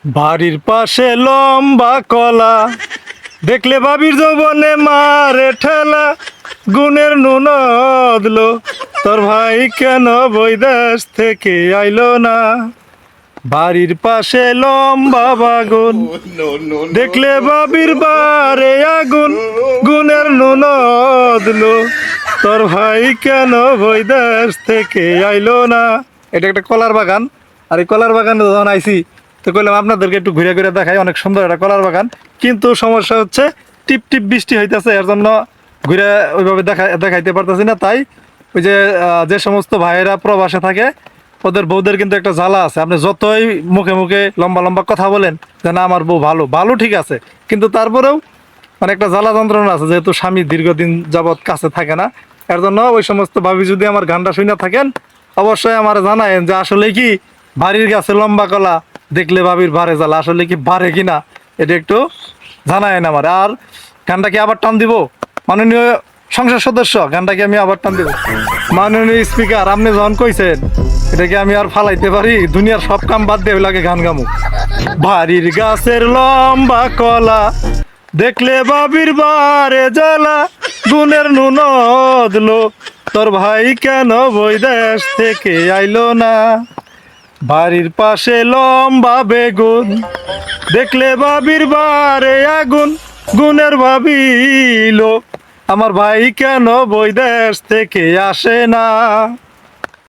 বাড়ির পাশে লম্বা কলা, দেখলে ভাবির যৌবনে মারে ঠেলা। গুণের নুন অদলো, তোর ভাই কেন বৈদেশ থেকে আইলো না। বাড়ির পাশে লম্বা বাগুন, দেখলে ভাবির বারে আগুন। গুণের নুন অদলো, তোর ভাই কেন বৈদেশ থেকে আইলো না। এটা একটা কলার বাগান। আর এই কলার বাগানে যখন আইছি তো কইলাম আপনাদেরকে একটু ঘুরে ঘুরে দেখাই, অনেক সুন্দর একটা কলার বাগান। কিন্তু সমস্যা হচ্ছে টিপ টিপ বৃষ্টি হইতেছে, এর জন্য ঘুরে ওইভাবে দেখাইতে পারতেছি না। তাই ওই যে যে সমস্ত ভাইয়েরা প্রবাসে থাকে ওদের বউদের কিন্তু একটা জ্বালা আছে। আপনি যতই মুখে মুখে লম্বা লম্বা কথা বলেন যে না আমার বউ ভালো ভালো, ঠিক আছে, কিন্তু তারপরেও মানে একটা জ্বালা যন্ত্রণা আছে, যেহেতু স্বামী দীর্ঘদিন যাবৎ কাছে থাকে না। এর জন্য ওই সমস্ত ভাবি যদি আমার গানটা শুনে থাকেন অবশ্যই আমার জানায়েন যে আসলে কি বাড়ির গাছে লম্বা কলা, দেখলে ভাবির বারে জ্বালা, আসলে কি বারে কিনা এটা একটু জানায়েন আমার। আর গানটা কি আবার টান দিব? মাননীয় সংসদ সদস্য, গানটা কি আমি আবার টান দিব? মাননীয় স্পিকার, আপনি যখন কইছেন এটা কি আমি আর ফালাইতে পারি? দুনিয়ার সব কাম বাদ দিয়ে লাগে গান গামু। বাড়ির গাছের লম্বা কলা, দেখলে বাবির বারে জ্বালা। গুণের নুন অদলো, তোর ভাই কেন বৈদেশ থেকে আইলো না। বাড়ির পাশে লম্বা বেগুন, দেখলে বাবির বারে আগুন। গুণের ভাবিলো, আমার ভাই কেন বৈদেশ থেকে আসে না।